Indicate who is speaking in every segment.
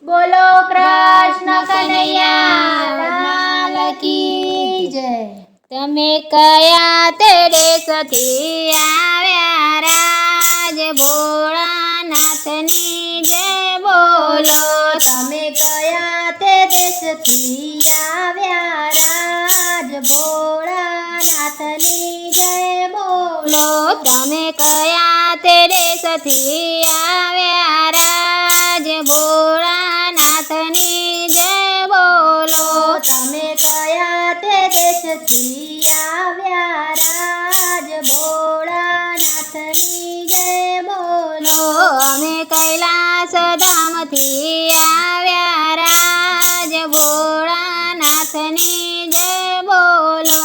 Speaker 1: બોલો કૃષ્ણ કનૈયા લાલ કી જય।
Speaker 2: તમે કયા તે દેશથી આવ્યા રાજ ભોળાનાથની જય બોલો।
Speaker 1: તમે કયા તે દેશથી આવ્યા રાજ ભોળાનાથની જય બોલો।
Speaker 2: તમે કયા તે દેશથી આવ્યા રાજ ભોળાનાથની જય બોલો।
Speaker 1: તમે કયા તે દેશથી આવ્યા રાજ ભોળાનાથની જય બોલો।
Speaker 2: અમે કૈલાસ ધામથી આવ્યા રાજ ભોળાનાથની જય બોલો।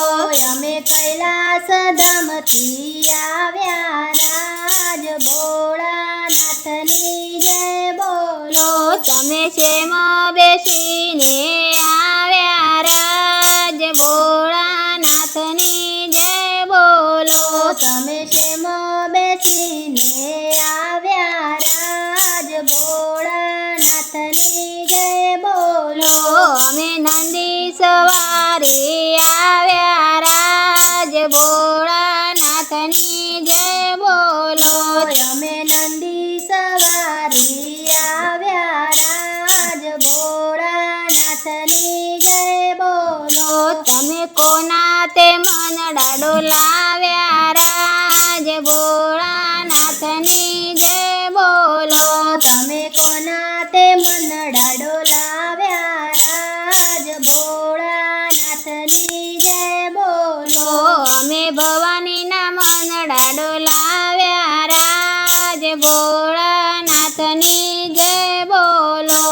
Speaker 1: અમે કૈલાસ ધામથી આવ્યા રાજ ભોળાનાથની જય બોલો।
Speaker 2: તમે શેમાં બેસીને આવ્યા રાજ ભોળાનાથની જય બોલો।
Speaker 1: તમે શેમાં બેસીને આવ્યા રાજ ભોળાનાથની જય બોલો।
Speaker 2: અમે નંદી સવારી આવ્યા રાજ ભોળાનાથની જય બોલો।
Speaker 1: અમે નંદી સવારી આવ્યા રાજ ભોળાનાથની જય બોલો।
Speaker 2: તમે કોના તે મનડા ડોલાવ્યા રાજ ભોળાનાથની જય બોલો।
Speaker 1: તમે કોના તે મનડા ડોલાવ્યા રાજ ભોળાનાથની જય બોલો।
Speaker 2: અમે ભવાનીના મનડા ડોલાવ્યા રાજ ભોળાનાથની જય બોલો।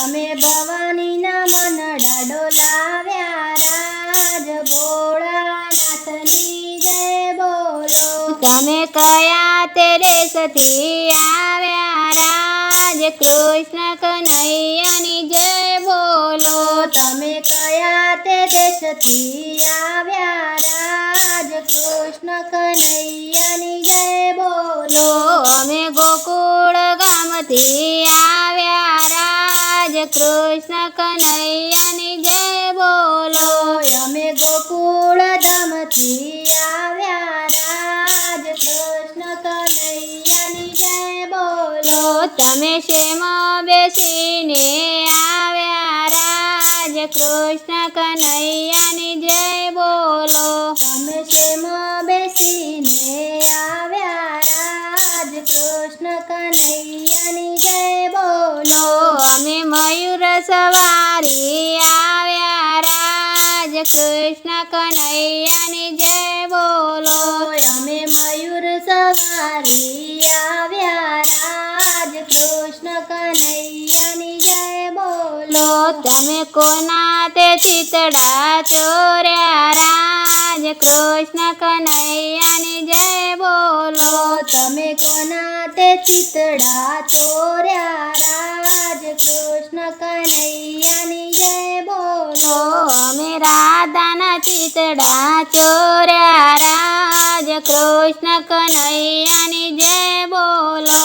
Speaker 1: અમે ભવાનીના મનડા ડોલાવ્યા રાજ ભોળાનાથની જય બોલો।
Speaker 2: તમે કયા તે દેશથી આવ્યા રાજ કૃષ્ણ કનૈયાની જય બોલો।
Speaker 1: તમે કયા તે દેશથી આવ્યા રાજ કૃષ્ણ કનૈયાની જય બોલો।
Speaker 2: અમે ગોકુળ ગામથી આવ્યા રાજ કૃષ્ણ કનૈયાની જય બોલો।
Speaker 1: અમે ગોકુળ ધામથી આવ્યા રાજ કૃષ્ણ કનૈયાની જય બોલો।
Speaker 2: તમે શેમાં બેસીને આવ્યા રાજ કૃષ્ણ કનૈયાની જય બોલો।
Speaker 1: તમે શેમાં બેસીને આવ્યા રાજ કૃષ્ણ કનૈયાની જય બોલો।
Speaker 2: અમે મયુર સવારી આવ્યા રાજ કૃષ્ણ કનૈયાની જય બોલો।
Speaker 1: અમે મયુર સવારી આવ્યા રાજ કૃષ્ણ કનૈયાની જય બોલો।
Speaker 2: તમે કોના તે ચિતડા ચોર્યા રાજ કૃષ્ણ કનૈયાની જય બોલો।
Speaker 1: તમે કોના તે ચિતડા ચોર્યા રાજ કૃષ્ણ કનૈયાની જય બોલો।
Speaker 2: અમે રાધાના ચિતડા ચોર્યા રાજ કૃષ્ણ કનૈયાની જય બોલો।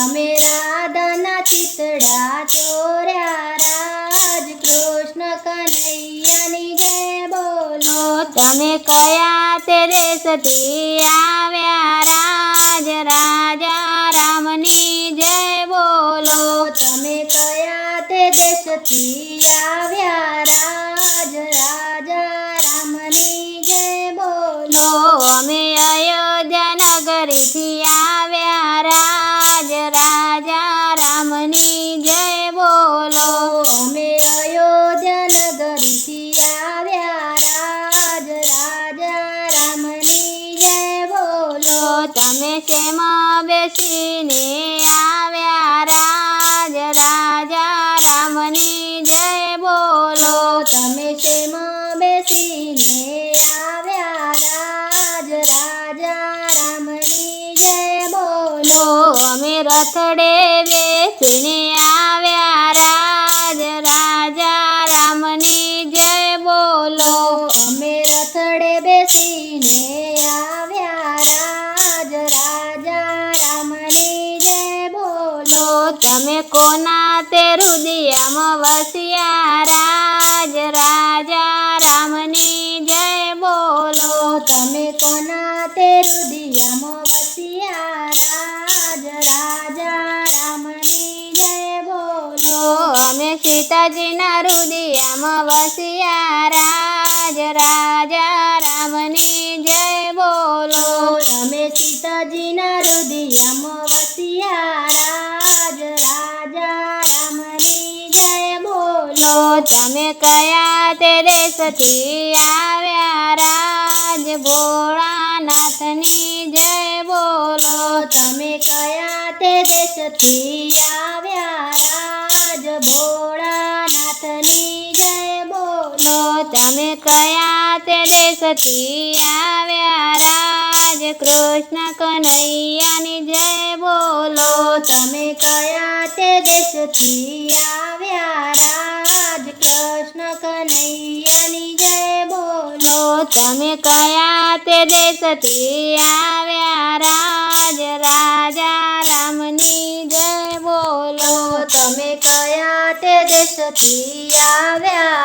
Speaker 1: અમે રાધાના ચિતડા ચોર્યા રાજ કૃષ્ણ કનૈયાની જય બોલો।
Speaker 2: તમે કયા તે દેશથી આવ્યા રાજ રાજા રામની જય બોલો।
Speaker 1: તમે કયા તે દેશથી આવ્યા રાજ રાજા રામની જય બોલો।
Speaker 2: અમે અયોધ્યા નગરીથી આવ્યા રાજ રાજા રામની જય બોલો।
Speaker 1: અમે અયોધ્યા નગરીથી આવ્યા રાજ રાજા રામની જય બોલો।
Speaker 2: તમે શેમાં બેસીને આવ્યા રાજ રાજા રામની જય બોલો।
Speaker 1: તમે શેમાં બેસીને આવ્યા રાજ રાજા રામની જય બોલો।
Speaker 2: અમે રથડે બેસીને આવ્યા રાજ રાજા રામની જય બોલો।
Speaker 1: અમે રથડે બેસીને આવ્યા રાજ રાજા રામની જય બોલો।
Speaker 2: તમે કોના તે રુદિયા વસ્યા રાજ રાજા રામની જય બોલો.
Speaker 1: તમે કોના તે રુદિયામાં વસ્યા રાજ રાજા રામની જય બોલો.
Speaker 2: અમે સીતાજીના હૃદયમાં વસ્યા રાજ રાજા રામની જય બોલો.
Speaker 1: અમે સીતાજીના હૃદયમાં વસ્યા રાજ રાજા રામની જય બોલો.
Speaker 2: તમે કયા તે દેશથી આવ્યા રાજ ભોળાનાથની જય બોલો.
Speaker 1: તમે કયા તે દેશથી આવ્યા રાજ ભોળાનાથની જય બોલો.
Speaker 2: તમે કયા તે દેશથી આવ્યા રાજ કૃષ્ણ કનૈયાની જય બોલો.
Speaker 1: તમે કયા તે દેશથી આવ્યા રાજ કૃષ્ણ કનૈયાની જય બોલો.
Speaker 2: તમે કયા તે દેશથી આવ્યા રાજ રાજા રામની જય બોલો.
Speaker 1: તમે કયા તે દેશથી આવ્યા